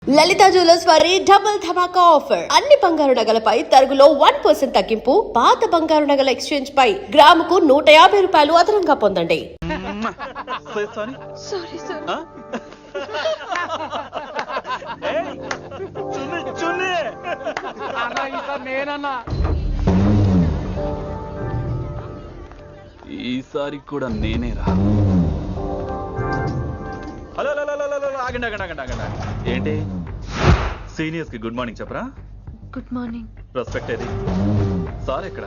లలిత jewellers వారి double ధమాకా offer. అన్ని బంగారు నగలపై తరుగులో 1% తగ్గింపు. పాత బంగారు నగల ఎక్స్చేంజ్ పై గ్రాముకు 150 రూపాయలు అదనంగా పొందండి. ఈసారి కూడా నేనేరా. హలో ఆగండి ఏంటి సీనియర్స్ కి గుడ్ మార్నింగ్ చెప్పరా? Good morning. రెస్పెక్ట్ ఏది? సార్ ఎక్కడ?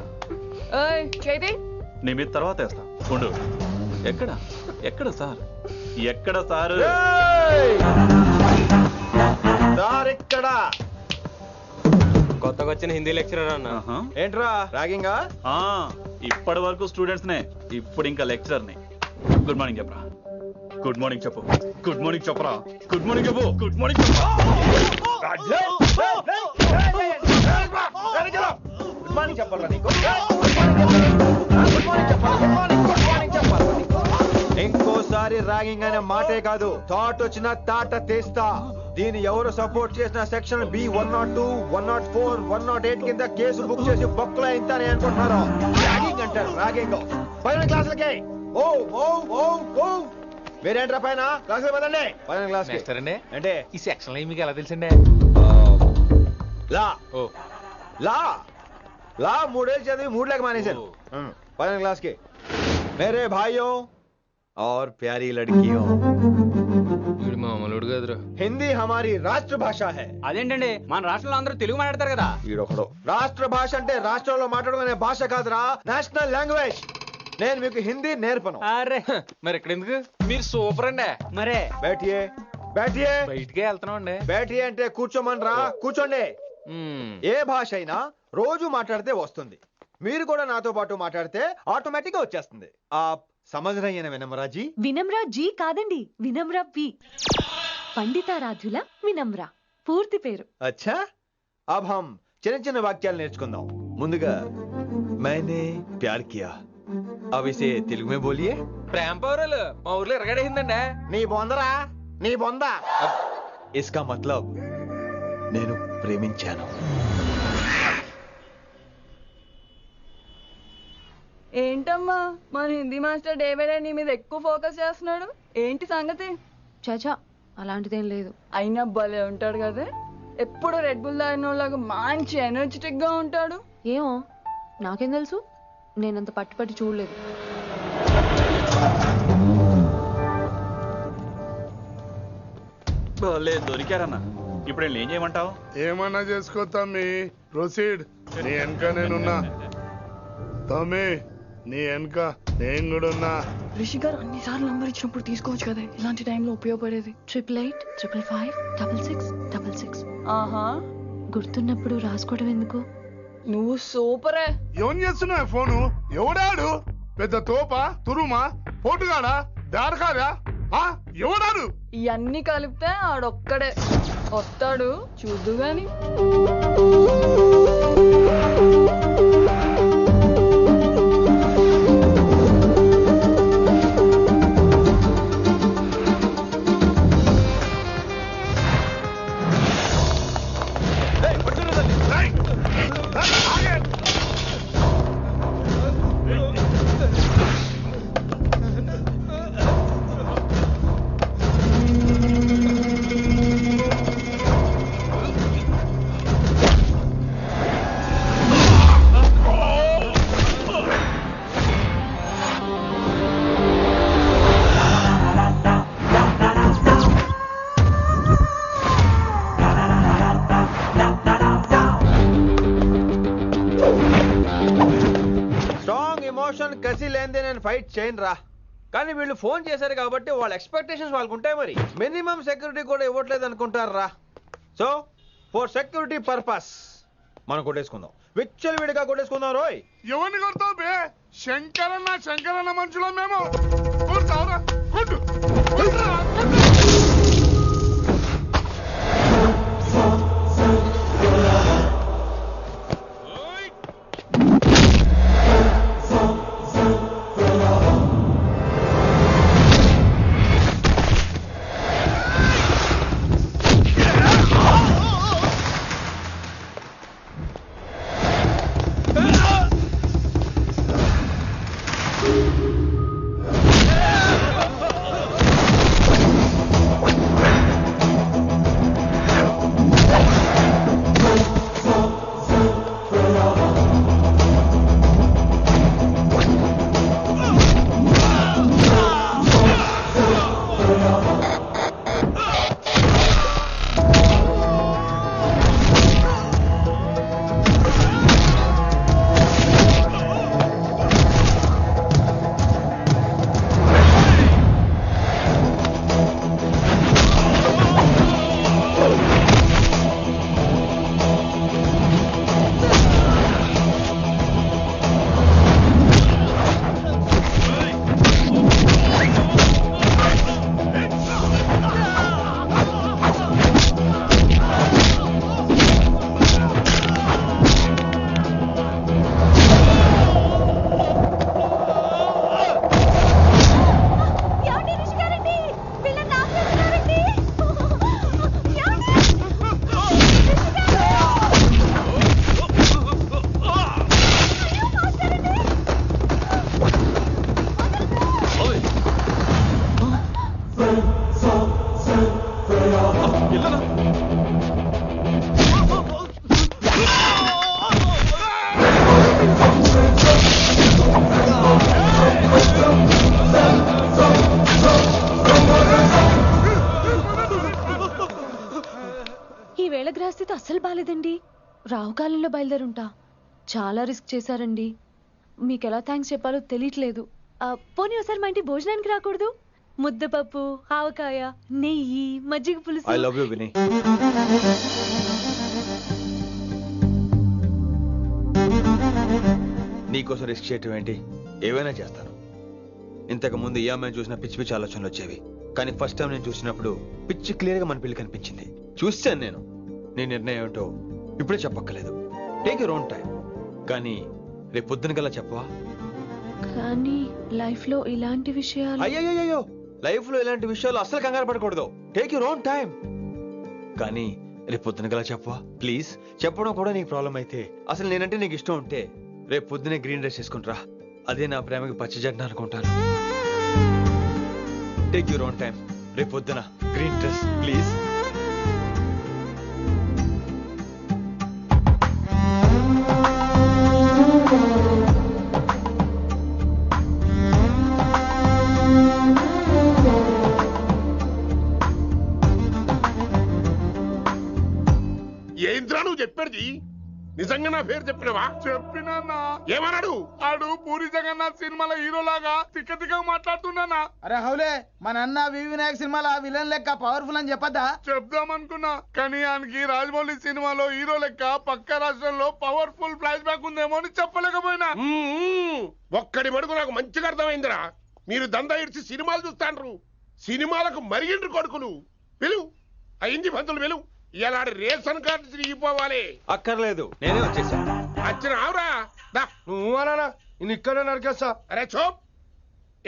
నీ మీద తర్వాత వేస్తా ఉండు. ఎక్కడ ఎక్కడ సార్? ఎక్కడ సార్? ఇక్కడ కొత్తగా వచ్చిన హిందీ లెక్చరర్ అన్న. ఏంట్రా ర్యాగింగా? ఇప్పటి వరకు స్టూడెంట్స్ నే, ఇప్పుడు ఇంకా లెక్చరర్ ని. గుడ్ మార్నింగ్ చెప్పరా. గుడ్ మార్నింగ్ చెప్పు. గుడ్ మార్నింగ్ చెప్పరా. గుడ్ మార్నింగ్ చెప్పు. గుడ్ మార్నింగ్ చెప్పు. గుడ్ మార్నింగ్ చెప్పాలా నీకు? ఇంకోసారి ర్యాగింగ్ అనే మాటే కాదు, థాట్ వచ్చిన తాట తీస్తా. దీన్ని ఎవరు సపోర్ట్ చేసిన సెక్షన్ B102, 104, 108 కింద కేసు బుక్ చేసి బొక్కలో ఇంతానే అనుకుంటున్నారు. ర్యాగింగ్ అంటారు ర్యాగింగ్. పైన క్లాసులకి ఓ ఓ ఓ ఓ మీరేంట్రా పైన క్లాసులు పదండి. పైన క్లాస్ అంటే ఈ సెక్షన్ మీకు ఎలా తెలిసిండే? లా లా లా 3 ఏళ్ళు చదివి 3 లేక మానేశాను. పైన క్లాస్ కి మేరే భాइयों और प्यारी लड़कियों, వీడు మామూలుడు కదరా. హిందీ हमारी రాష్ట్ర భాష है. అదేంటండి, మన రాష్ట్రంలో అందరూ తెలుగు మాట్లాడతారు కదా. వీడొకడు రాష్ట్ర భాష అంటే రాష్ట్రంలో మాట్లాడుకునే భాష కాదురా, నేషనల్ లాంగ్వేజ్. నేను మీకు హిందీ నేర్పను. అరే మరి ఇక్కడ ఎందుకు? మీరు సూపర్ అండి. మరే బైఠియే బైఠియే. బయటికే వెళ్తున్నాం అండి. బైఠియే అంటే కూర్చోమనరా. కూర్చోండి. ఏ భాష అయినా రోజు మాట్లాడితే వస్తుంది. మీరు కూడా నాతో పాటు మాట్లాడితే ఆటోమేటిక్ గా వచ్చేస్తుంది. సమझ रही हैं विनम्रा जी? వినమ్రా జీ కాదండి, వినమ్రా వి. పండితారాధ్యుల వినమ్రా పూర్తి పేరు. अच्छा, अब हम చిన్న చిన్న వాక్యాలు నేర్చుకుందాం. ముందుగా मैंने प्यार किया. अब इसे తెలుగు में बोलिए. ప్రేమ పౌరులు మా ఊర్లో ఎరగడేసిందండి. నీ బొందరా, నీ బొంద. इसका मतलब నేను ప్రేమించాను. ఏంటమ్మా మన Hindi master day by day నీ మీద ఎక్కువ ఫోకస్ చేస్తున్నాడు, ఏంటి సంగతి? చాచా అలాంటిదేం లేదు. అయినా భలే ఉంటాడు కదా, ఎప్పుడు రెడ్ బుల్ తాగినోళ్ళగా మంచి ఎనర్జెటిక్ గా ఉంటాడు. ఏమో నాకేం తెలుసు, నేనంత పట్టి చూడలేదు. దొరికారన్నా. ఇప్పుడు ఏం చేయమంటావు? ఏమన్నా చేసుకో తమ్మి, ప్రొసీడ్. నీ వెనక నేనున్నా తమ్మి, నీ వెనక నేను కూడా ఉన్నా. రిషి గారు అన్నిసార్లు నంబర్ ఇచ్చినప్పుడు తీసుకోవచ్చు కదా, ఇలాంటి టైంలో ఉపయోగపడేది. 8885556666. ఆహా, గుర్తున్నప్పుడు రాసుకోవడం ఎందుకు? నువ్వు సూపరే. ఏం చేస్తున్నావు ఫోను? ఎవడాడు? పెద్ద తోపా, తురుమా, పోటుగాడా, దారకారా? ఎవడాడు? ఇవన్నీ కలిపితే ఆడొక్కడే వస్తాడు, చూద్దు గాని. కసి లేనిదే నేను ఫైట్ చేయను రా. కానీ వీళ్ళు ఫోన్ చేశారు కాబట్టి వాళ్ళ ఎక్స్పెక్టేషన్స్ వాళ్ళకు ఉంటాయి. మరి మినిమం సెక్యూరిటీ కూడా ఇవ్వట్లేదు అనుకుంటారు రా. సో ఫర్ సెక్యూరిటీ పర్పస్ మనం కొట్టేసుకుందాం, విచ్చలు విడిగా కొట్టేసుకుందాం. రోయ్ ఎవరిని కొడతావు బే? శంకరన్న మనుషులో మేము. కొడతావురా, కొట్టు. ఈ వేళ గ్రహస్థితి అస్సలు బాలేదండి. రావుకాలంలో బయలుదేరుంటా. చాలా రిస్క్ చేశారండి. మీకు ఎలా థ్యాంక్స్ చెప్పాలో తెలియట్లేదు. పోనీ ఒకసారి మా ఇంటి భోజనానికి రాకూడదు? ముద్దపప్పు, ఆవకాయ, నెయ్యి, మజ్జిగ పులుసు. ఐ లవ్ యూ విని. నీకోసం రిస్క్ చేయటం ఏంటి? ఏవైనా చేస్తాను. ఇంతకు ముందు ఈ అమ్మాయిని చూసిన పిచ్చి పిచ్చి ఆలోచనలు వచ్చేవి, కానీ ఫస్ట్ టైం నేను చూసినప్పుడు పిచ్చి క్లియర్ గా మన పిల్లి కనిపించింది. చూశాను నేను. నీ నిర్ణయం ఏమిటో ఇప్పుడే చెప్పక్కర్లేదు. Take your own time. కానీ రేపు పొద్దున గల చెప్పవా? కానీ లైఫ్ లో ఇలాంటి విషయాలు. అయ్యో, లైఫ్ లో ఇలాంటి విషయాలు అసలు కంగారు పడకూడదు. Take your own time. కానీ రేపు పొద్దున గల చెప్పవా ప్లీజ్? చెప్పడం కూడా నీకు ప్రాబ్లం అయితే, అసలు నేనంటే నీకు ఇష్టం ఉంటే రేపు పొద్దునే గ్రీన్ డ్రెస్ వేసుకుంటారా. అదే నా ప్రేమకి పచ్చ జెండా అనుకుంటాను. Take your own time. రేపు పొద్దున గ్రీన్ డ్రెస్ ప్లీజ్. ఏంద్రా నువ్వు చెప్పేది? నిజంగా నా పేరు చెప్పినవా? చెప్పినా. ఏమన్నాడు? ఆడు పూరి జగన్నాథ్ సినిమాలో హీరోలాగా తిక్క తిక్క మాట్లాడుతున్నానా? అరే హౌలే, మన అన్న వినాయక్ సినిమాలో విలన్ లెక్క పవర్ఫుల్ అని చెప్పద్దా? చెప్దామనుకున్నా, కానీ ఆయనకి రాజమౌళి సినిమాలో హీరో లెక్క పక్క రాష్ట్రంలో పవర్ఫుల్ ఫ్లాష్ బ్యాక్ ఉందేమో అని చెప్పలేకపోయినా. ఒక్కడి మడుగు నాకు మంచిగా అర్థమైందిరా. మీరు దందా ఇడిచి సినిమాలు చూస్తాండ్రు, సినిమాలకు మరిగిండ్రు కొడుకులు. పిలువు అయింది పంతులు, పిలువు. ఇలా రేషన్ కార్డు తిరిగిపోవాలి. అక్కర్లేదు, నేనే వచ్చేసా. వచ్చిన ఆవురా. నువ్వు అనా నేను ఇక్కడే నరికేస్తా. అరే చోప్.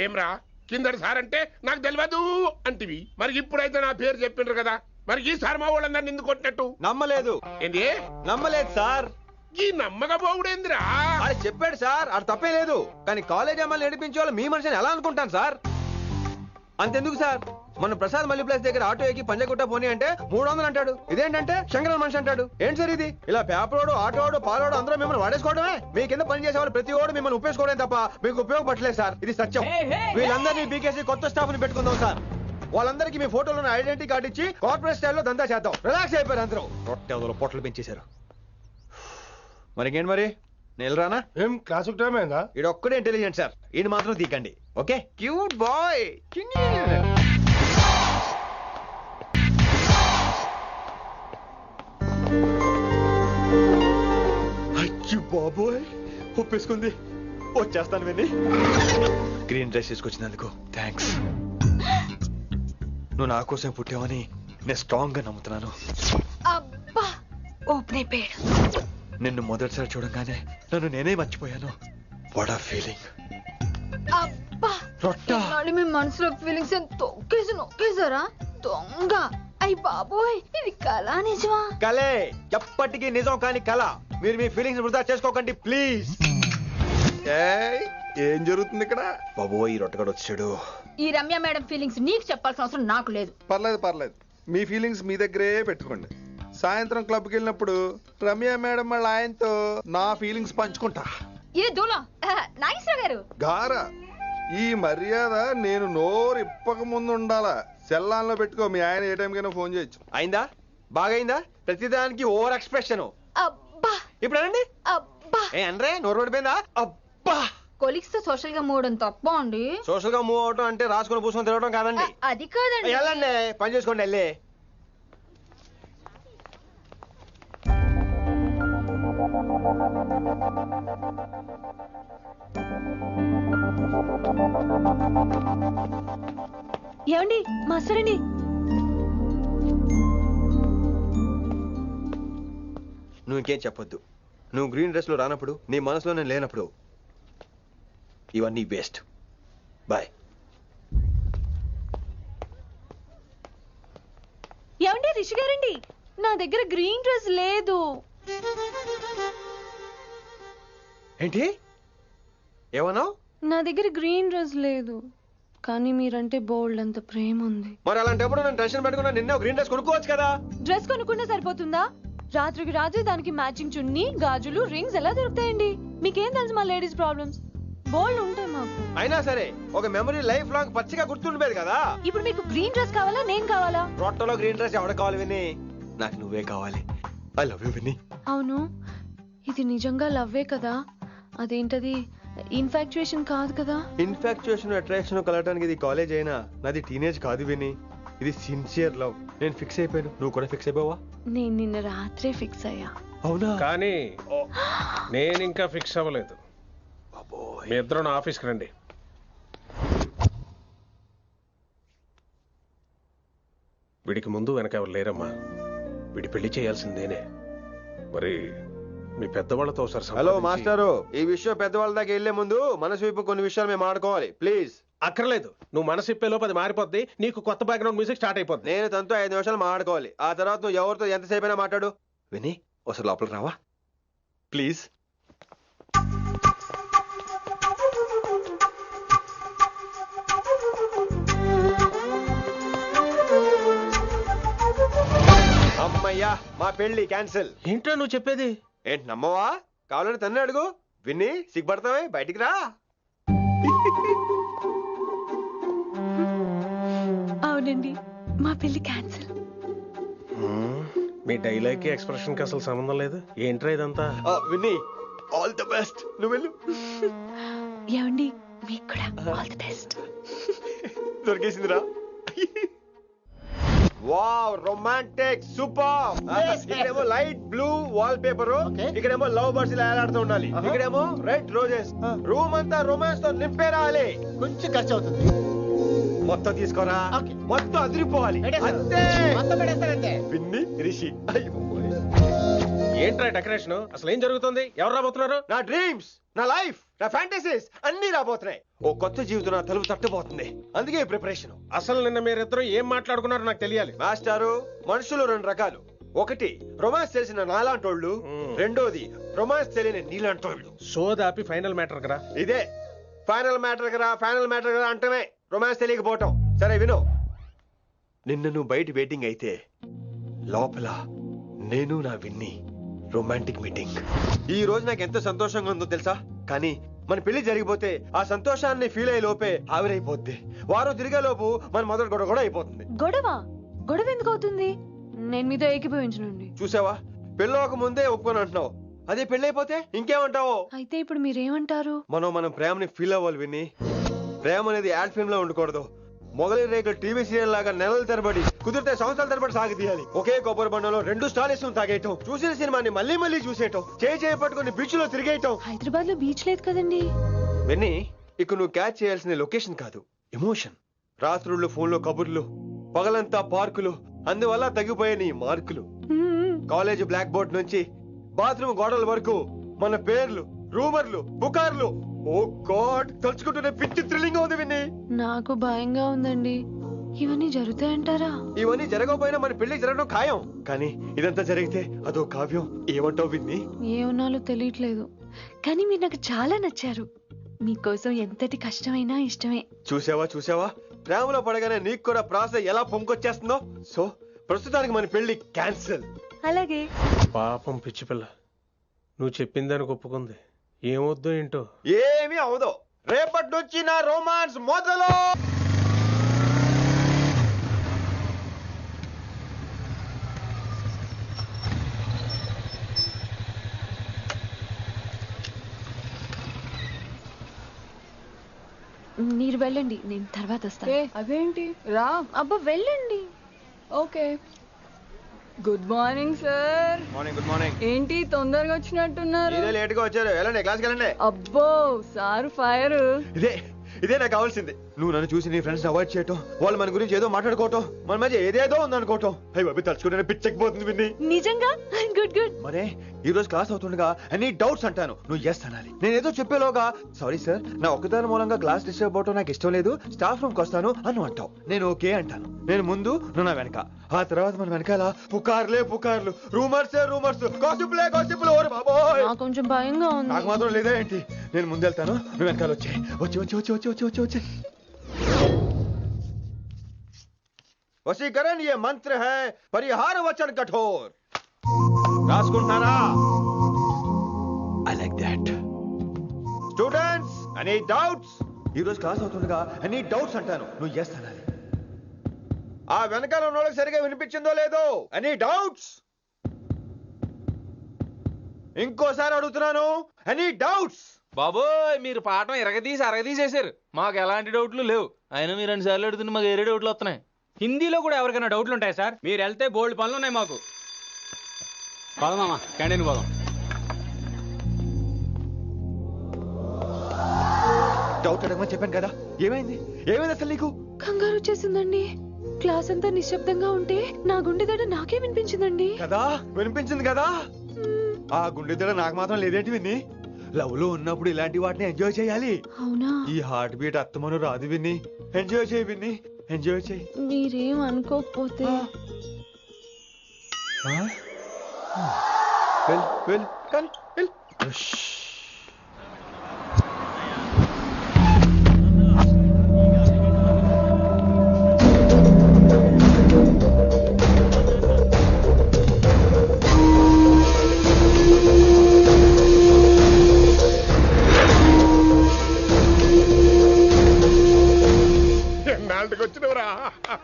ఏమ్రా కిందటి సార్ అంటే నాకు తెలియదు అంటివి, మరి ఇప్పుడైతే నా పేరు చెప్పిండ్రు కదా, మరి ఈ సార్ మా వాళ్ళందరినీ ఎందుకు కొట్టినట్టు? నమ్మలేదు. ఏంది? నమ్మలేదు సార్. ఈ నమ్మకపోవుడేందిరా? అది చెప్పాడు సార్, అది తప్పే లేదు. కానీ కాలేజ్ అమ్మాయిలు నడిపించే వాళ్ళు మీ మనిషిని ఎలా అనుకుంటాను సార్? అంతెందుకు సార్, మన ప్రసాద్ మల్లి ప్లేస్ దగ్గర ఆటో ఎక్కి పంజగుట్ట పోనీ అంటే 300 అంటాడు. ఇదేంటంటే శంకరన్ మనిషి అంటాడు. ఏంటి సార్ ఇది? ఇలా పేపరోడు, ఆటోడు, పాలోడు అందరూ మిమ్మల్ని వాడేసుకోవడమే. మీ కింద పని చేసే వాళ్ళు ప్రతి ఓడు మిమ్మల్ని ఉపయోగించుకోవడం తప్ప మీకు ఉపయోగపడలేదు సార్. ఇది సత్యం. వీళ్ళందరినీ బీకేసి కొత్త స్టాఫ్ ని పెట్టుకుందాం సార్. వాళ్ళందరికీ మీ ఫోటోలను ఐడెంటిటీ కార్డు ఇచ్చి కార్పొరేట్ స్టైల్లో దందా చేద్దాం. రిలాక్స్ అయిపోయారు అందరూ. రొట్టె పొట్టలు పెంచేశారు. మరికేంటి మరి నేను రానా? ఏం క్లాస్ టైం అయిందా? ఈడు ఒక్కడే ఇంటెలిజెంట్ సార్, ఈయన మాత్రం తీకండి. ఓకే? Cute boy. అచ్చి బాబోయ్, ఒప్పేసుకుంది. వచ్చేస్తాను విని. గ్రీన్ డ్రెస్ తీసుకొచ్చినందుకు థ్యాంక్స్. నువ్వు నా కోసం పుట్టావని నేను స్ట్రాంగ్ గా నమ్ముతున్నాను. అబ్బా ఓపెన్ అయిపోయాడు. నిన్ను మొదటిసారి చూడంగానే నన్ను నేనే మర్చిపోయాను. వాట్ ఆ ఫీలింగ్. అబ్బా రొట్టా. మీ మనసులో ఫీలింగ్స్ తొక్కేసి నొక్కేసారా దొంగ? అయ్యి బాబోయ్, ఇది కళ నిజమా? కలే, ఎప్పటికీ నిజం కాని కళ. మీరు మీ ఫీలింగ్స్ వృధా చేసుకోకండి ప్లీజ్. ఏం జరుగుతుంది ఇక్కడ? బాబోయ్, ఈ రొట్టగడు వచ్చాడు. ఈ రమ్య మేడం ఫీలింగ్స్ నీకు చెప్పాల్సిన అవసరం నాకు లేదు. పర్లేదు, మీ ఫీలింగ్స్ మీ దగ్గరే పెట్టుకోండి. సాయంత్రం క్లబ్కి వెళ్ళినప్పుడు రమ్య మేడం వాళ్ళ ఆయనతో నా ఫీలింగ్స్ పంచుకుంటా. ఏ దూలం నాగేశ్వర గారు గారా, ఈ మర్యాద నేను నోరు ఇప్పక ముందు ఉండాలా. సెల్లాన్లో పెట్టుకో, మీ ఆయన ఏ టైంకైనా ఫోన్ చేయొచ్చు. అయిందా? బాగైందా? ప్రతిదానికి ఓవర్ ఎక్స్ప్రెషన్. అబ్బా ఇప్పుడు అనండి. అబ్బా ఏ అనరే, నోరు పడిపోయిందా? అబ్బా. కొలిక్స్ తో సోషల్ గా మూవడం తప్ప అండి. సోషల్ గా మూవ్ అవటం అంటే రాసుకొని పూసుకొని తిరగడం కాదండి. అది కాదండి. వెళ్ళండి, పని చేసుకోండి వెళ్ళి. ఏమండి మాస్టర్ అండి? నువ్వు ఇంకేం చెప్పొద్దు. నువ్వు గ్రీన్ డ్రెస్ లో రానప్పుడు, నీ మనసులో నేను లేనప్పుడు ఇవన్నీ వేస్ట్. బాయ్. ఏమండి రిషి గారండి, నా దగ్గర గ్రీన్ డ్రెస్ లేదు. ఏంటి ఏమన్నావు? నా దగ్గర గ్రీన్ డ్రెస్ లేదు, కానీ మీరంటే బోల్డ్ అంత ప్రేమ ఉంది. మరి అలాంటప్పుడు నేను టెన్షన్ పెట్టుకున్నా, నిన్నే గ్రీన్ డ్రెస్ కొనుక్కోవచ్చు కదా. డ్రెస్ కొనుక్కుంటే సరిపోతుందా? రాత్రికి రాత్రి దానికి మ్యాచింగ్ చున్నీ, గాజులు, రింగ్స్ ఎలా దొరుకుతాయండి? మీకేం తెలుసు మా లేడీస్ ప్రాబ్లమ్స్? బోల్డ్ ఉంటాయి మాకు. అయినా సరే ఒక మెమరీ లైఫ్ లాంగ్ పచ్చిగా గుర్తుండిపోయేది కదా. ఇప్పుడు మీకు గ్రీన్ డ్రెస్ కావాలా, నేను కావాలా? రొట్టలో గ్రీన్ డ్రెస్ ఎవడ కావాలి విని? నాకు నువ్వే కావాలి. I love you Vinni. అవును, ఇది నిజంగా లవ్వే కదా? అదేంటది ఇన్ఫాక్చుయేషన్ కాదు కదా? ఇన్ఫాక్చుయేషన్ అట్రాక్షన్ కలగడానికి ఇది కాలేజ్ అయినా నాది టీనేజ్ కాదు విని. ఇది సిన్సియర్ లవ్. నేను ఫిక్స్ అయిపోయాను, నువ్వు కూడా ఫిక్స్ అయిపోవా? నేను నిన్న రాత్రే ఫిక్స్ అయ్యా. అవునా? కానీ నేను ఇంకా ఫిక్స్ అవ్వలేదు. మీ ఇద్దరు నా ఆఫీస్కి రండి. వీడికి ముందు వెనక ఎవరు లేరమ్మా. వీడి పెళ్లి చేయాల్సిందేనే. మరి మీ పెద్దవాళ్ళతో ఒకసారి హలో సంప్రదించి- మాస్టారు, ఈ విషయం పెద్దవాళ్ళ దాకా వెళ్లే ముందు మనసు వైపు కొన్ని విషయాలు మేము ఆడుకోవాలి ప్లీజ్. అక్కర్లేదు, నువ్వు మనసు ఇప్పే లోపు అది మారిపోద్ది. నీకు కొత్త బ్యాక్గ్రౌండ్ మ్యూజిక్ స్టార్ట్ అయిపోద్ది. నేను తనతో 5 నిమిషాలు మాట్లాడుకోవాలి. ఆ తర్వాత నువ్వు ఎవరితో ఎంతసేపు అయినా మాట్లాడు. విని ఒకసారి లోపలికి రావా ప్లీజ్? అమ్మయ్యా, మా పెళ్లి క్యాన్సిల్. ఏంటో నువ్వు చెప్పేది? ఏంటి నమ్మవా? కావాలని తన్నే అడుగు. విన్ని సిగ్గుపడతావే, బయటికి రా. అవునండి, మా పెళ్లి క్యాన్సిల్. మీ డైలాగ్ కి ఎక్స్ప్రెషన్ కి అసలు సంబంధం లేదు. ఏంట్రా ఇదంతా? విన్ని ఆల్ ది బెస్ట్. నువ్వు వెళ్ళు. ఏమండి, మీకు కూడా ఆల్ ది బెస్ట్. దొరికేసిందిరా. Wow, romantic, super. ఇక్కడేమో లైట్ బ్లూ వాల్ పేపర్, ఇక్కడేమో లవ్ బర్డ్స్ ఇలా ఏలాడుతూ ఉండాలి, ఇక్కడేమో రెడ్ రోజెస్. రూమ్ అంతా రొమాన్స్ తో నింపే రావాలి. కొంచెం ఖర్చు అవుతుంది. మొత్తం తీసుకోరా, మొత్తం అదిరిపోవాలి. అంతే. విన్ని రిషి. ఏంట్రా డెకరేషన్? అసలు ఏం జరుగుతుంది? ఎవరు రాబోతున్నారు? నా డ్రీమ్స్, నా లైఫ్, నా ఫ్యాంటసీస్ అన్ని రాబోతున్నాయి. ఓ కొత్త జీవితం నా తలుపు తట్టబోతుంది. అందుకే ప్రిపరేషన్. అసలు నిన్న మీరిద్దరు ఏం మాట్లాడుకున్నారో నాకు తెలియాలి. మాస్టారు, మనుషులు 2 రకాలు. ఒకటి రొమాన్స్ తెలిసిన నాలాంటోళ్ళు, రెండోది రొమాన్స్ తెలియని నీలాంటోళ్ళు. సోదాపి ఫైనల్ మ్యాటర్ కదా. ఇదే ఫైనల్ మ్యాటర్ కదా. ఫైనల్ మ్యాటర్ కదా అంటమే రొమాన్స్ తెలియకపోవటం. సరే విను, నిన్న నువ్వు బయట వెయిటింగ్ అయితే లోపల నేను నా విన్ని రొమాంటిక్ మీటింగ్. ఈ రోజు నాకు ఎంత సంతోషంగా ఉందో తెలుసా? కానీ మన పెళ్లి జరిగిపోతే ఆ సంతోషాన్ని ఫీల్ అయ్యే లోపే ఆవిరైపోద్ది. వారం తిరిగే లోపు మన మొదటి గొడవ కూడా అయిపోతుంది. గొడవ? గొడవ ఎందుకు అవుతుంది? నేను మీతో ఏకీభవించనండి. చూసావా, పెళ్ళవక ముందే ఒప్పుకొని అంటున్నావు. అదే పెళ్లి అయిపోతే ఇంకేమంటావు? అయితే ఇప్పుడు మీరేమంటారు? మనం ప్రేమని ఫీల్ అవ్వాలి విని. ప్రేమ అనేది యాడ్ ఫిల్మ్ లో ఉండకూడదు. మొగలి రేకులు టీవీ సీరియల్ లాగా నెలల తరబడి, కుదిరితే సంవత్సరాల తరబడి సాగదీయాలి. ఒకే కొబ్బరి బండలో 2 స్టాలిస్ తాగేయటం, చూసిన సినిమాని మళ్ళీ మళ్ళీ చూసేయటం, చేయి పట్టుకుని బీచ్ లో తిరిగేయటం. హైదరాబాద్ లో బీచ్ లేదు కదండి. విన్ని, ఇక నువ్వు క్యాచ్ చేయాల్సిన లొకేషన్ కాదు, ఎమోషన్. రాత్రుళ్ళు ఫోన్లో కబుర్లు, పగలంతా పార్కులు, అందువల్ల తగ్గిపోయే నీ మార్కులు. కాలేజ్ బ్లాక్ బోర్డ్ నుంచి బాత్రూమ్ గోడల వరకు మన పేర్లు, రూమర్లు, పుకార్లు. ఓ గాడ్, తలుచుకుంటూనే పిచ్చి థ్రిల్లింగ్ ఉంది విన్ని. నాకు భయంగా ఉందండి. ఇవన్నీ జరుగుతాయంటారా? ఇవన్నీ జరగకపోయినా మన పెళ్లి జరగడం ఖాయం. కానీ ఇదంతా జరిగితే అదో కావ్యం. ఏమంటావు విన్ని? ఏమన్నాలో తెలియట్లేదు, కానీ మీరు నాకు చాలా నచ్చారు. మీకోసం ఎంతటి కష్టమైనా ఇష్టమే. చూసావా, ప్రేమలో పడగానే నీకు కూడా ప్రాస ఎలా పొంకొచ్చేస్తుందో. సో ప్రస్తుతానికి మన పెళ్లి క్యాన్సిల్. అలాగే. పాపం పిచ్చి పిల్ల, నువ్వు చెప్పిందని ఒప్పుకుంది. ఏమొద్దు ఏంటో. ఏమీ అవదో. రేపటి నుంచి నా రొమాన్స్ మొదలు. మీరు వెళ్ళండి, నేను తర్వాత వస్తాను. అవేంటి రా. అబ్బా వెళ్ళండి. Okay. Good morning sir. Morning. Good morning. ఏంటి తొందరగా వచ్చినట్టున్నారు? ఇదే లేట్ గా వచ్చారు. వెళ్ళండి, క్లాస్కి వెళ్ళండి. అబ్బో సార్ ఫైర్. ఇదే నాకు కావాల్సింది. నువ్వు నన్ను చూసి నీ ఫ్రెండ్స్ అవాయిడ్ చేయటం, వాళ్ళు మన గురించి ఏదో మాట్లాడుకోవటం, మన మధ్య ఏదేదో ఉందనుకోవటం. అయ్యి బాబు, తలుచుకుంటే పిచ్చెక్కిపోతుంది విన్ని. నిజంగా? గుడ్. మరే ఈ రోజు క్లాస్ అవుతుండగా ఎనీ డౌట్స్ అంటాను, నువ్వు ఎస్ అనాలి. నేను ఏదో చెప్పేలోగా సారీ సార్, నా ఒక్కదాని మూలంగా క్లాస్ డిస్టర్బ్ అవటం నాకు ఇష్టం లేదు, స్టాఫ్ రూమ్ కి వస్తాను అని అంటావు. నేను ఓకే అంటాను. నేను ముందు, నువ్వు నా వెనక. ఆ తర్వాత మన వెనకాల పుకార్లు, రూమర్స్, గాసిప్లే. ఓరే బాబోయ్, నాకు కొంచెం భయంగా ఉంది. నాకు మాత్రం లేదా ఏంటి? నేను ముందెళ్తాను, నువ్వు వెనకాల వచ్చే. వశీకరణ ये मंत्र है, परिहार वचन कठोर. రాసుకుంటున్నారా? I like that. Students, any doubts? ఈ రోజు క్లాస్ అవుతుండగా ఎనీ డౌట్స్ అంటాను, నువ్వు ఎస్ అనాలి. ఆ వెనకాల ఉన్న వాళ్ళకి సరిగా వినిపించిందో లేదో? Any doubts? ఇంకోసారి అడుగుతున్నాను, ఎనీ డౌట్స్? బాబోయ్, మీరు పాఠం అరగదీసేశారు. మాకు ఎలాంటి డౌట్లు లేవు. అయినా మీరు 2 సార్లు అడుగుతుంటే మాకు వేరే డౌట్లు వస్తున్నాయి. హిందీలో కూడా ఎవరికైనా డౌట్లు ఉంటాయి సార్? మీరు వెళ్తే బోల్డ్ పనులు ఉన్నాయి మాకు. పోదామా, క్యాంటీన్ పోదాం. డౌట్ అడగమని చెప్పాను కదా, ఏమైంది? ఏమైంది అసలు నీకు? కంగారు వచ్చేసిందండి. క్లాస్ అంతా నిశ్శబ్దంగా ఉంటే నా గుండె దడ నాకే వినిపించిందండి. కదా వినిపించింది కదా. ఆ గుండె దడ నాకు మాత్రం లేదేంటి విన్ని? లవ్ లో ఉన్నప్పుడు ఇలాంటి వాటిని ఎంజాయ్ చేయాలి. అవునా? ఈ హార్ట్ బీట్ అత్తమను రాదు విన్ని. ఎంజాయ్ చేయి విన్ని, ఎంజాయ్ చేయి. మీరేం అనుకోకపోతే వెల్ కానీ వెల్.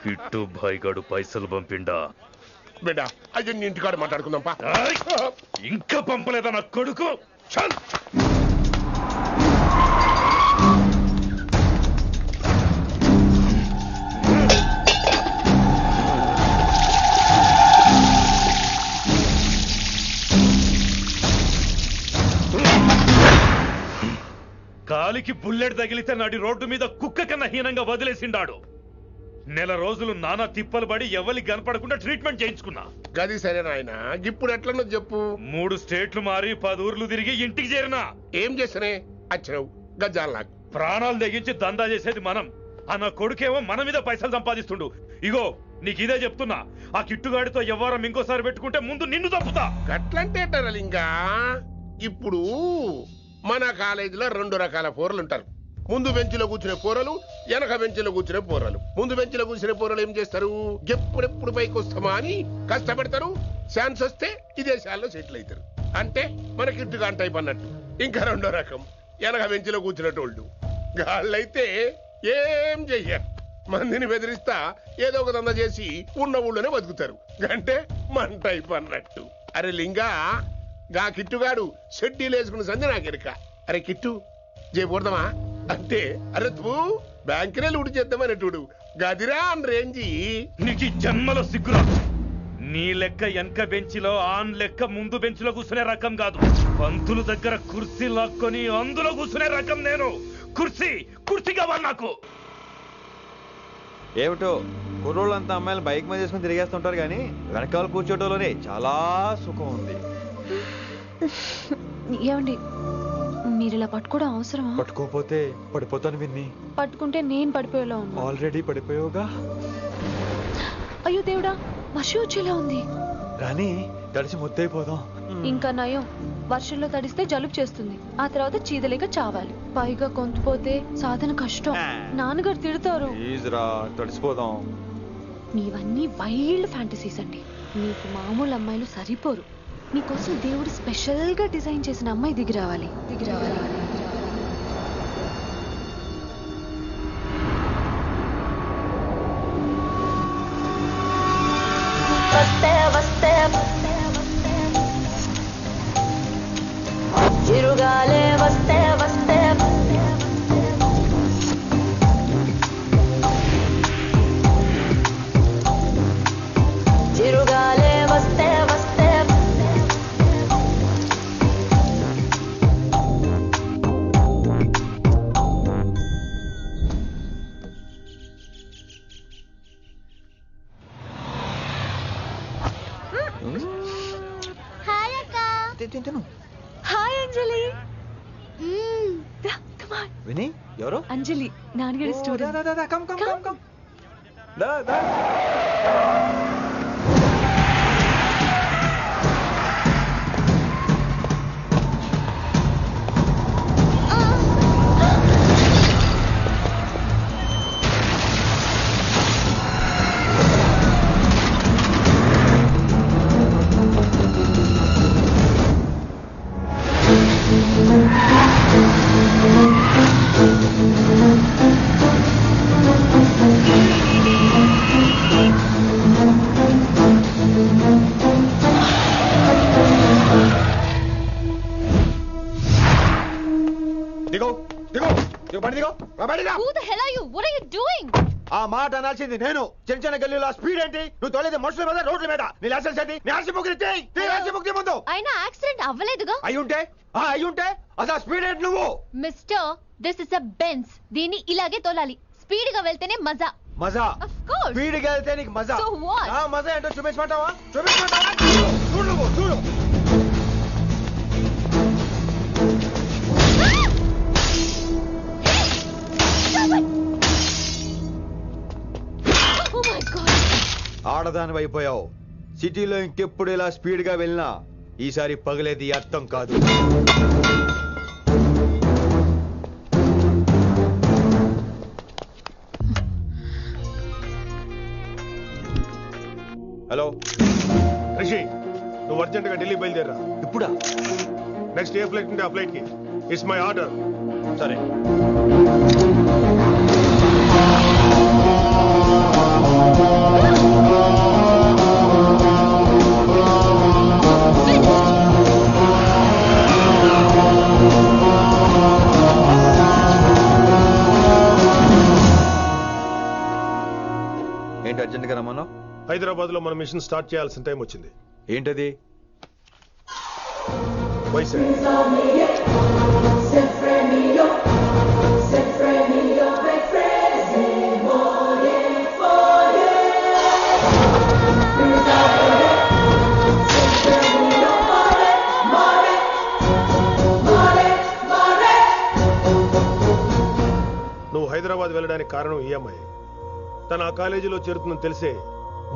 కిట్టు భాయ్ గడు పైసలు పంపిండా? బిడ్డ అయ్యో నీ ఇంటికాడ మాట్లాడుకుందాం పా. ఇంకా పంపలేదా నా కొడుకు? చల్. కాలికి బుల్లెట్ తగిలితే నాటి రోడ్డు మీద కుక్క కన్నా హీనంగా వదిలేసిండాడు. నెల రోజులు నానా తిప్పలు పడి ఎవరి కనపడకుండా ట్రీట్మెంట్ చేయించుకున్నా. గది సరే నాయన, ఇప్పుడు ఎట్లనో చెప్పు. 3 స్టేట్లు మారి 10 ఊర్లు తిరిగి ఇంటికి చేరినా. ఏం చేసినే వచ్చినావు? గజ్జాలు నాకు ప్రాణాలు తెగించి దందా చేసేది మనం. ఆ నా కొడుకేమో మన మీద పైసలు సంపాదిస్తుండు. ఇగో నీకు ఇదే చెప్తున్నా, ఆ కిట్టుగాడితో ఎవరం ఇంకోసారి పెట్టుకుంటే ముందు నిన్ను తప్పుతా. గట్లంటే ఇంకా ఇప్పుడు మన కాలేజీలో 2 రకాల పోరలు ఉంటారు. ముందు బెంచ్లో కూర్చునే పోరలు, వెనక బెంచ్లో కూర్చునే పోరలు. ముందు బెంచ్లో కూర్చునే పోరలు ఏం చేస్తారు? ఎప్పుడెప్పుడు పైకి వస్తామా అని కష్టపడతారు. ఛాన్స్ వస్తే విదేశాల్లో సెటిల్ అవుతారు. అంటే మన కిట్టుగా టైప్ అన్నట్టు. ఇంకా 2వ రకం వెనక బెంచ్లో కూర్చునేటోళ్ళు. గాళ్ళైతే ఏం చెయ్యరు, మందిని బెదిరిస్తా ఏదో ఒక దంద చేసి ఉన్న ఊళ్ళోనే బతుకుతారు. అంటే మన టైప్ అన్నట్టు. అరే లింగా, గా కిట్టుగాడు షెడ్డీలు వేసుకున్న సంధి నాకెరక. అరే కిట్టు చేయకూడదమా అంటే, అరే తూ బ్యాంకునే లూటు చేద్దామనేటుడు గదిరా అని రేంజి. నీకు జన్మలో సిగ్గురా. నీ లెక్క వెనక బెంచిలో ఆన్ లెక్క ముందు బెంచ్లో కూర్చునే రకం కాదు. పంతులు దగ్గర కుర్చీ లాక్కొని అందులో కూర్చునే రకం నేను. కుర్చీ కావాలి నాకు. ఏమిటో కుర్రోళ్ళంతా అమ్మాయిలు బైక్ మీద చేసుకుని తిరిగేస్తుంటారు కానీ వెనకాల కూర్చోటంలోనే చాలా సుఖం ఉంది. ఏమండి, మీరు ఇలా పట్టుకోవడం అవసరమా? పట్టుకోపోతే పడిపోతాను విన్ని. పట్టుకుంటే నేను పడిపోయేలా ఉన్నా. ఆల్రెడీ పడిపోయావుగా. అయ్యో దేవుడా, వర్షం వచ్చేలా ఉంది. రాని తడిసి ముద్దైపోదాం. ఇంకా నయం, వర్షంలో తడిస్తే జలుబు చేస్తుంది. ఆ తర్వాత చీదలేక చావాలి. పైగా కొంతపోతే సాధన కష్టం. నాన్నగారు తిడతారు. ప్లీజ్ రా, తడిసిపోదాం. మీవన్నీ వైల్డ్ ఫ్యాంటసీస్ అండి. మీకు మామూలు అమ్మాయిలు సరిపోరు. నీకోసం దేవుడు స్పెషల్ గా డిజైన్ చేసిన అమ్మాయి దిగి రావాలి. చిరుగాలే వస్తే వస్తే చిరుగాలే వస్తే వస్తే హాయ్ అక్క. హాయ్ అంజలి. విని ఎవరు? అంజలి, నాన్నగారి స్టూడెంట్. బండి దిగో బండిగా Who the hell are you? What are you doing? ఆ మాట అనాల్సింది నేను చిన్న చిన్న గల్లీలో స్పీడ్ ఏంటి నువ్వు తోలేది మనుషుల మీద రోడ్ల మీద నీ లైసెన్స్ ఏంటి నీ ఆర్సీ బుక్ ఆర్సీ ముందు అయినా యాక్సిడెంట్ అవ్వలేదుగా. అయ్యుంటే అసలు స్పీడ్ ఏంటి నువ్వు mister, this is a Benz. దీన్ని ఇలాగే తోలాలి. స్పీడ్ గా వెళ్తేనే మజా. మజా Of course. స్పీడ్ గా వెళ్తే నీకు మజా So what? ఆ మజా ఏంటో చూపించమంటావా చూడు నువ్వు చూడు Oh my God. ఆడదాని అయిపోయావు సిటీలో ఇంకెప్పుడు ఇలా స్పీడ్ గా వెళ్ళినా ఈసారి పగలేది అర్థం కాదు హలో రిషి నువ్వు అర్జెంట్ గా ఢిల్లీ బయలుదేరా ఇప్పుడా నెక్స్ట్ ఏ ఫ్లైట్ ఉంటే ఆ ఫ్లైట్ కి ఇట్స్ మై ఆర్డర్ సరే ఏంటి అర్జెంట్ గా రమ్మన్నావు హైదరాబాద్ లో మన మిషన్ స్టార్ట్ చేయాల్సిన టైం వచ్చింది ఏంటది వైజాగ్ నువ్వు హైదరాబాద్ వెళ్ళడానికి కారణం ఈ అమ్మాయి తన ఆ కాలేజీలో చేరుతుందని తెలిసే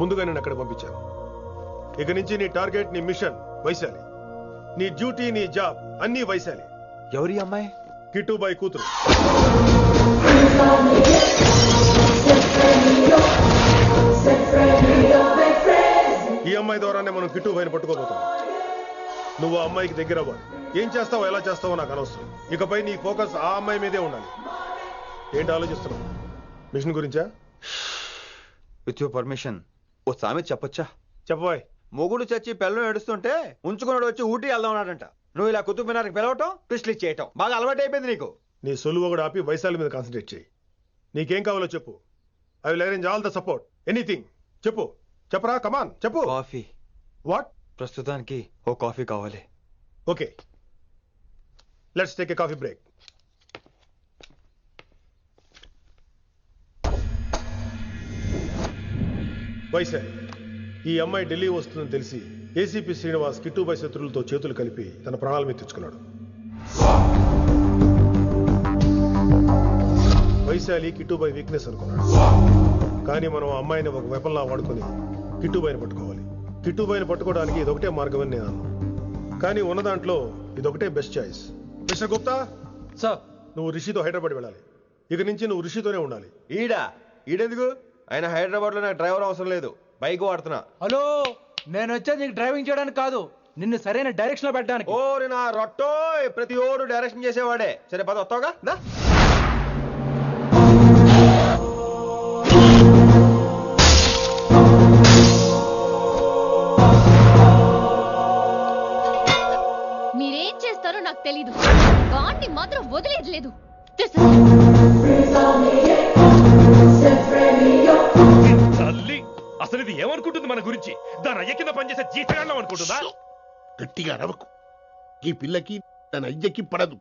ముందుగా నేను అక్కడ పంపించాను ఇక నుంచి నీ టార్గెట్ నీ మిషన్ వైశాలి నీ డ్యూటీ నీ జాబ్ అన్నీ వైశాలి ఎవరి అమ్మాయి కిట్టుబాయి కూతురు ఈ అమ్మాయి ద్వారానే మనం కిట్టుబాయిని పట్టుకోబోతున్నాం నువ్వు ఆ అమ్మాయికి దగ్గర అవ్వాలి ఏం చేస్తావో ఎలా చేస్తావో నాకు అనవసరం ఇకపై నీ ఫోకస్ ఆ అమ్మాయి మీదే ఉండాలి ఏంటి ఆలోచిస్తున్నావు మిషన్ గురించా విత్ యువర్ పర్మిషన్ ఓ సామెత చెప్పొచ్చా చెప్పబాయ్ మొగుడు చచ్చి పిల్లలు ఏడుస్తుంటే ఉంచుకున్నాడు వచ్చి ఊటీ వెళ్దాం అన్నాడంట నువ్వు ఇలా కుతుబ్ మినార్కి పిలవటం ట్విస్ట్లు చేయటం బాగా అలవాటు అయిపోయింది నీకు నీ సొలువు కూడా ఆపి వైశాలి మీద కాన్సన్ట్రేట్ చేయి నీకేం కావాలో చెప్పు I will arrange all the support anything చెప్పరా కమాన్ చెప్పు కాఫీ వాట్ ప్రస్తుతానికి ఓ కాఫీ కావాలి okay let's take a coffee break Vaishali ఈ అమ్మాయి ఢిల్లీ వస్తుందని తెలిసి ఏసీపీ శ్రీనివాస్ కిట్టుబాయి శత్రులతో చేతులు కలిపి తన ప్రాణాల మీద తెచ్చుకున్నాడు వైశాలి కిట్టుబాయి వీక్నెస్ అనుకున్నాడు కానీ మనం ఆ అమ్మాయిని ఒక వెపన్లా వాడుకొని కిట్టుబాయిని పట్టుకోవాలి కిట్టుబాయిని పట్టుకోవడానికి ఇదొకటే మార్గం అని నేను అన్నాను కానీ ఉన్న దాంట్లో ఇదొకటే best choice mister Gupta sir నువ్వు రిషితో హైదరాబాద్ వెళ్ళాలి ఇక నుంచి నువ్వు రిషితోనే ఉండాలి ఈడెందుకు ఆయన హైదరాబాద్ లో నాకు డ్రైవర్ అవసరం లేదు బైక్ వాడుతున్నా హలో నేను వచ్చేది నీకు డ్రైవింగ్ చేయడానికి కాదు నిన్ను సరైన డైరెక్షన్ లో పెట్టడానికి ఓ నా రొట్టో ప్రతి ఓడు డైరెక్షన్ చేసేవాడే సరే పద వస్తావుగా మీరేం చేస్తారో నాకు తెలీదు. వాణ్ణి మాత్రం వదిలేదు లేదు. తల్లి అసలు ఇది ఏమనుకుంటుంది మన గురించి దాని అయ్య కింద పనిచేసే జీతగాళ్ళం అనుకుంటుందా గట్టిగా రవకు ఈ పిల్లకి తన అయ్యకి పడదు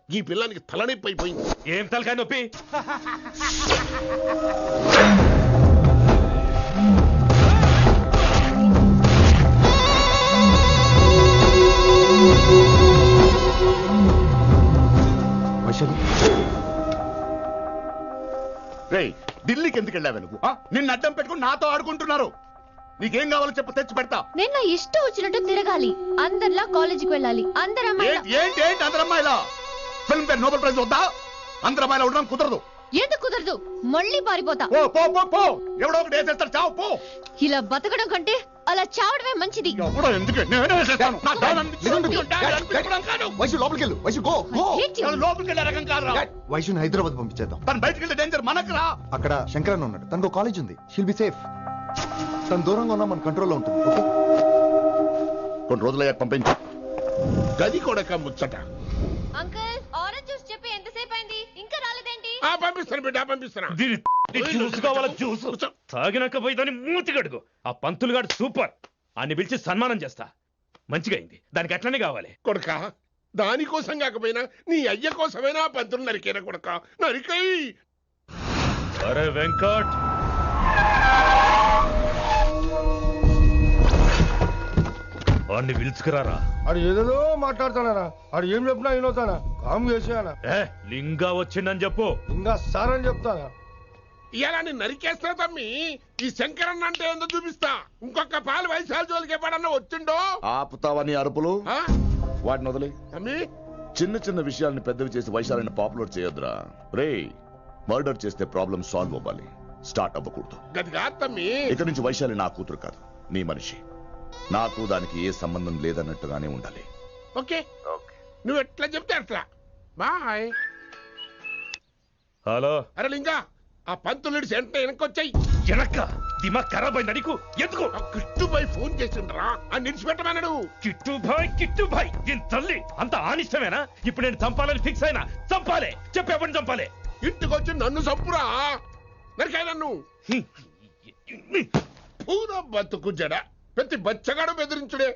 ఈ పిల్లానికి తలనొప్పి అయిపోయింది ఏం తలకాయ నొప్పి రేయ్ ఢిల్లీకి ఎందుకు వెళ్ళావు నువ్వు నిన్ను అడ్డం పెట్టుకుని నాతో ఆడుకుంటున్నారు నీకేం కావాలో చెప్పు తెచ్చి పెడతా నేను నా ఇష్టం వచ్చినట్టు తిరగాలి అందరిలా కాలేజీకి వెళ్ళాలి ఏంటి అందరమ్మాయిలా ఫిల్మ్ ఫేర్ నోబెల్ ప్రైజ్ వద్దా అందరమ్మాయిలా ఉండడం కుదరదు ఎందుకు కుదరదు మళ్ళీ పారిపోతా పో ఎవడో ఒకటి వేసేస్తాడు చావు పో ఇలా బతకడం కంటే అలా చావడమే మంచిది ఎవడో ఎందుకు నేనే వేసేస్తాను నా డాన్ లోపలికి వెళ్ళు వైశు గో లోపలికి వెళ్ళే రకం కాదురా వైశుని హైదరాబాద్ పంపించేద్దాం తను బయటికి వెళ్తే డేంజర్ మనకు రా అక్కడ శంకరన్ ఉన్నాడు తనకు కాలేజ్ ఉంది షీల్ బి సేఫ్ తను దూరంగా ఉన్నా మన కంట్రోల్లో ఉంటుంది ఓకే కొన్ని రోజులయ్యాక పంపించు గది కూడా ముచ్చట అంకుల్ ఆరెంజ్ జ్యూస్ చెప్పి ఎంతసేపు అయింది ఇంకా రాలేదేంటి పంపిస్తాను బిడ్డ పంపిస్తాను. దీని జ్యూస్ కావాలా జ్యూస్? తాగినాక పోయి దాన్ని మూతి కడుగు. ఆ పంతులు గాడు సూపర్, అన్ని పిలిచి సన్మానం చేస్తా. మంచిగా అయింది, దానికి అట్లనే కావాలి. కొడుక దానికోసం కాకపోయినా నీ అయ్య కోసమైనా పంతులు నరికేనా కొడుక, నరికై. అరే వెంకట్, వాడిని పిలుచుకురారా. అది ఏదేదో మాట్లాడతానా, అది ఏం చెప్పినా వినవుతానా, కామ్ చేసేయానా. లింగా వచ్చిందని చెప్పు. ఇంకా సార్ అని చెప్తానా. ఇలా నేను నరికేస్తా తమ్మి. ఈ శంకరన్న అంటే ఏందో చూపిస్తా. ఇంకొక పాలు వయసాల జోలికి ఎప్పుడన్నా వచ్చిండో ఆపుతావని అరుపులు వాటిని వదిలే. తమ్మి చిన్న చిన్న విషయాల్ని పెద్దవి చేసి వైశాలని పాపులర్ చేయొద్దురా. రే, మర్డర్ చేస్తే ప్రాబ్లం సాల్వ్ అవ్వాలి, స్టార్ట్ అవ్వకూడదు. గది కాదు తమ్మి. ఇక నుంచి వైశాలి నా కూతురు కాదు, నీ మనిషి. నాకు దానికి ఏ సంబంధం లేదన్నట్టుగానే ఉండాలి. ఓకే నువ్వు ఎట్లా చెప్తే అట్లా. బాయ్. హలో. అరే లింగా, ఆ పంతులుడి సెంటర్ వెనకొచ్చాయి. వెనక్క దిమాగ్ ఖరాబ్ అయింది నీకు. ఎందుకు? కిట్టుబాయ్ ఫోన్ చేసిండ్రా, అని నిడిచిపెట్టమన్నాడు. కిట్టుబాయ్ దీని తల్లి అంత ఆనిష్టమేనా? ఇప్పుడు నేను చంపాలని ఫిక్స్ అయినా. చంపాలే, చెప్పేపని చంపాలే. ఇంటికొచ్చి నన్ను చంపురా, నరికాయ నన్ను. పూర బతుకు జడ, ప్రతి బచ్చగాడు బెదిరించుడే.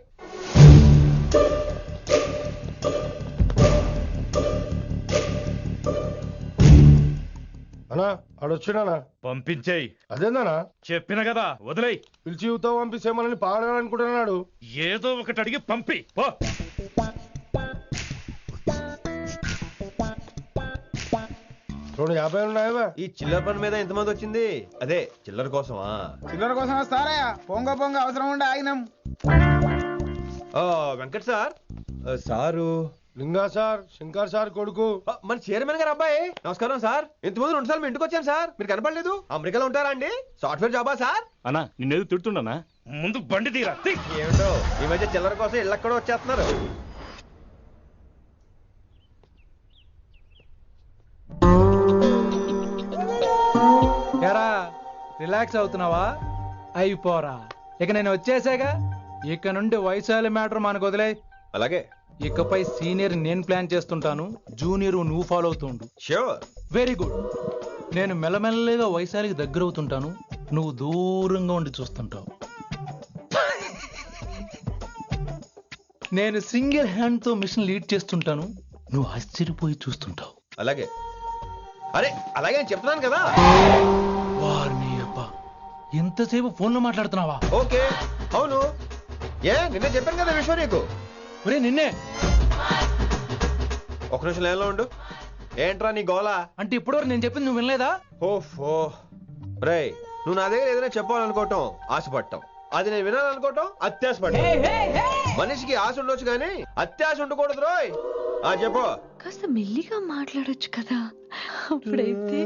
అన్నా ఆడొచ్చినానా? పంపించేయి. అదేందనా? చెప్పిన కదా వదిలేయ్. పిలిచి యువత పంపిసేమని పాడాలనుకుంటున్నాడు. ఏదో ఒకటి అడిగి పంపి పో. 250 ఉన్నాయా? ఈ చిల్లర పని మీద ఎంతమంది వచ్చింది? అదే చిల్లర కోసమా? చిల్లర కోసం వస్తారయ్యా, పొంగ అవసరం ఉండే ఆగినాం. వెంకట్ సార్. సారు లింగా సార్, శంకర్ సార్ కొడుకు, మన చైర్మన్ గారు అబ్బాయి. నమస్కారం సార్. ఇంతకుముందు 2 సార్లు మీ ఇంటికి వచ్చాను సార్, మీరు కనపడలేదు. అమెరికాలో ఉంటారా అండి? సాఫ్ట్వేర్ జాబా సార్? అన్నా నిన్నేది తిడుతుండనా? ముందు బండి తీరా. ఏమిటో ఈ మధ్య చిల్లర కోసం ఇళ్ళక్కడ వచ్చేస్తున్నారు. రిలాక్స్ అవుతున్నావా? అయిపోరా, ఇక నేను వచ్చేసాగా. ఇక నుండి వైశాలి మ్యాటర్ మనకు వదిలే. అలాగే. ఇకపై సీనియర్ నేను ప్లాన్ చేస్తుంటాను, జూనియర్ నువ్వు ఫాలో అవుతుండు. ష్యూర్. Very good. నేను మెల్లమెల్లగా వైశాలికి దగ్గర అవుతుంటాను, నువ్వు దూరంగా ఉండి చూస్తుంటావు. నేను సింగిల్ హ్యాండ్ తో మిషన్ లీడ్ చేస్తుంటాను, నువ్వు ఆశ్చర్యపోయి చూస్తుంటావు. అలాగే. అరే అలాగే అని చెప్తున్నాను కదా. వారిని అబ్బా, ఎంతసేపు ఫోన్ లో మాట్లాడుతున్నావా? ఓకే అవును. నిన్నే చెప్పాను కదా విశ్వ నీకు. ఒరే నిన్నే. ఒక నిమిషం లైన్లో ఉండు. ఏంట్రా నీ గోలా? అంటే ఇప్పటివరకు నేను చెప్పింది నువ్వు వినలేదా? ఓఫో రే, నువ్వు నా దగ్గర ఏదైనా చెప్పాలనుకోవటం ఆశపడటం, అది నేను వినాలనుకోవటం అత్యాశపడటం. మనిషికి ఆశ ఉండొచ్చు కానీ అత్యాశ ఉండకూడదు రోయ్. చెప్పు. కాస్త మెల్లిగా మాట్లాడొచ్చు కదా. అప్పుడైతే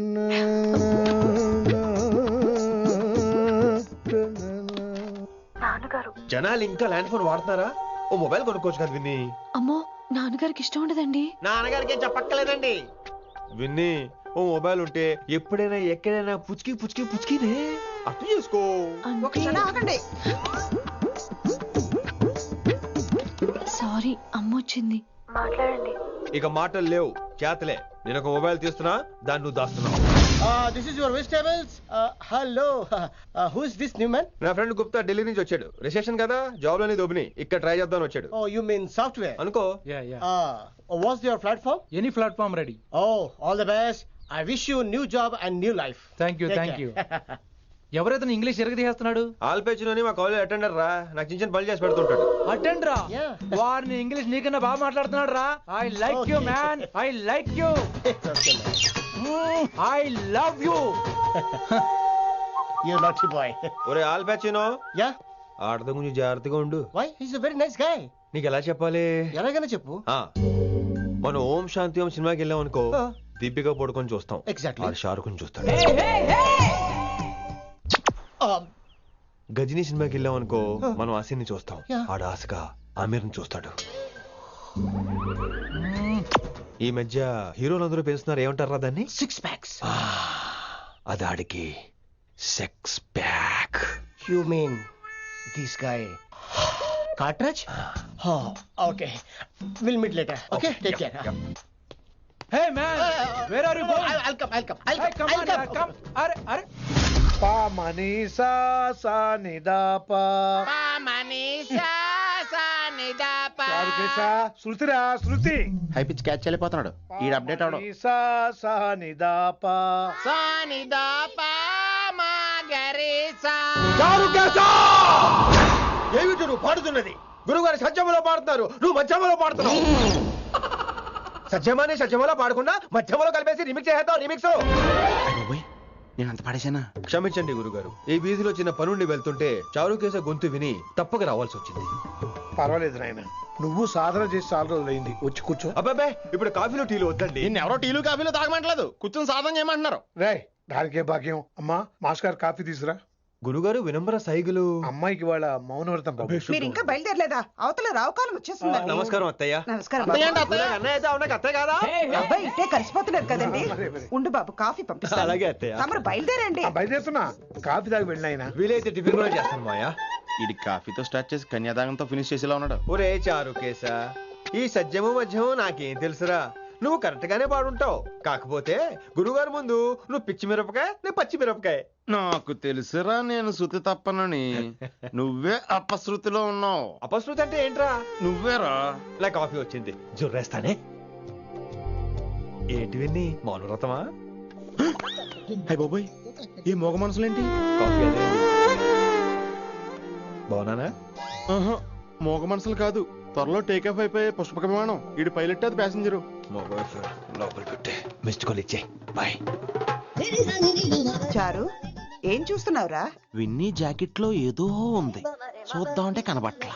నాన్నగారు. జనాలు ఇంకా ల్యాండ్ ఫోన్ వాడుతున్నారా? ఓ మొబైల్ కొనుక్కోవచ్చు కదా విన్ని. అమ్మో, నాన్నగారికి ఇష్టం ఉండదండి. నాన్నగారికి ఏం చెప్పక్కర్లేదండి. విన్ని, ఓ మొబైల్ ఉంటే ఎప్పుడైనా ఎక్కడైనా పుచ్చుకినే అర్థం చేసుకో. సారీ, అమ్మొచ్చింది. మాట్లాడండి. ఇక మాటలు లేవు, చేతలే. నేను ఒక మొబైల్ తీస్తున్నా, దాన్ని నువ్వు దాస్తున్నావు. This is your vegetables. Hello, who is this new man? నా ఫ్రెండ్ గుప్తా ఢిల్లీ నుంచి వచ్చాడు. రిసెప్షన్ కదా, జాబ్ లోని దొబ్బిని ఇక్కడ ట్రై చేద్దాం వచ్చాడు. Oh, you mean software? అనుకో. What's your platform? Any platform ready. Oh, all the best. I wish you a new job and new life. Thank you. ఎవరైతే ఇంగ్లీష్ ఎరగదీస్తున్నాడు? ఆల్పేచినోని మా కాలేజ్ అటెండర్ రా, నాకు చిన్న పని చేసి పెడుతుంటాడు. అటెండర్ రా? వారిని ఇంగ్లీష్ నీకన్నా బాగా మాట్లాడుతున్నాడు రా. I like you man, I like you, I love you. You naughty boy. ఒరే ఆల్పేచినో. యా. ఆడత కొంచెం జాగ్రత్తగా ఉండు. Why? He's a very nice guy. నీకు ఎలా చెప్పాలి? ఎలాగైనా చెప్పు. మనం ఓం శాంతి ఓం సినిమాకి వెళ్ళాం అనుకో, దీపిక పడుకొని చూస్తాం. Exactly. షారుఖ్ చూస్తాడు. గజనీ సినిమాకి వెళ్ళాం అనుకో, మనం ఆసిని చూస్తాం. ఆడ ఆశగా ఆమీర్ని చూస్తాడు. ఈ మధ్య హీరోలందరూ పెంచుతున్నారు, ఏమంటారా దాన్ని? 6 packs. అది ఆడికి sex pack. You mean this guy? Cartridge? Oh, okay. We'll meet later. Okay, take care. Hey man where are you going? I'll come. Hey, come on, yaar, come. అరే పా మనీసా సా నిదాపా శృతిరా శృతి హై పిచ్ క్యాచ్ వెళ్ళిపోతున్నాడు ఈ update అవడం. మనీసా సా నిదాపా ఏమిటి నువ్వు పాడుతున్నది? గురుగారు సత్యములో పాడుతున్నారు, నువ్వు మధ్యమలో పాడుతున్నావు. సత్యమాని సత్యములో పాడకుండా మధ్యమలో కలిపేసి రిమిక్స్ చేద్దాం. రిమిక్స్ నేను అంత పాడేశానా? క్షమించండి గురుగారు, ఈ వీధిలో చిన్న పనుండి వెళ్తుంటే చారుకేశ గొంతు విని తప్పక రావాల్సి వచ్చింది. పర్వాలేదు నాయన, నువ్వు సాధన చేసి చాలా రోజులు అయింది, వచ్చి కూర్చో. అబ్బాబే ఇప్పుడు కాఫీలు టీలు వద్దండి. నిన్ను ఎవరో టీలు కాఫీలు తాగమంటలేదు, కూర్చొని సాధన చేయమంటున్నారు. రే దానికే భాగ్యం. అమ్మా మాస్టర్ కాఫీ తీసురా. గురుగారు వినమ్ర సైగులు. అమ్మాయికి వాళ్ళ మౌనవ్రతం బాబు. మీరు ఇంకా బయలుదేరలేదా? అవతల రావుకాలం వచ్చేస్తుంది. నమస్కారం అత్తయ్య. నమస్కారం. అన్నయ్య అయితే అవునా అత్తయ్య కాదా? అబ్బాయి ఇట్టే కలిసిపోతున్నారు కదండి. ఉండు బాబు కాఫీ పంపిస్తాను. అలాగే అత్తయ్య. తమరు బయలుదేరండి. బయలుదేరుతున్నా, కాఫీ తాగి వెళ్ళిన వీలైతే టిఫిన్ కూడా చేస్తాను మాయా. ఇది కాఫీతో స్టార్ట్ చేసి కన్యాదానంతో ఫినిష్ చేసేలా ఉన్నాడు. ఒరే చారుకేశ, ఈ సత్యము మధ్యము నాకేం తెలుసురా? నువ్వు కరెక్ట్ గానే పాడుంటావు, కాకపోతే గురుగారు ముందు నువ్వు పిచ్చి మిరపకాయ, నేను పచ్చి మిరపకాయ. నాకు తెలుసురా నేను శృతి తప్పనని. నువ్వే అపశృతిలో ఉన్నావు. అపశృతి అంటే ఏంట్రా? నువ్వేరా. ఇలా కాఫీ వచ్చింది, జుర్రేస్తానే. ఏంటి విన్ని మౌనవ్రతమా? హై బాబోయ్, ఈ మోగ మనసులేంటి? కాఫీ అదే బాగున్నానా? మోగ మనసులు కాదు, త్వరలో టేకాఫ్ అయిపోయే పుష్పక విమానం. ఈడు పైలట్, అది ప్యాసింజరు. లోపల పెట్టే మిస్డ్ కాల్ ఇచ్చే. బాయ్. చారు ఏం చూస్తున్నావురా? విన్నీ జాకెట్ లో ఏదో ఉంది, చూద్దామంటే కనబట్లా.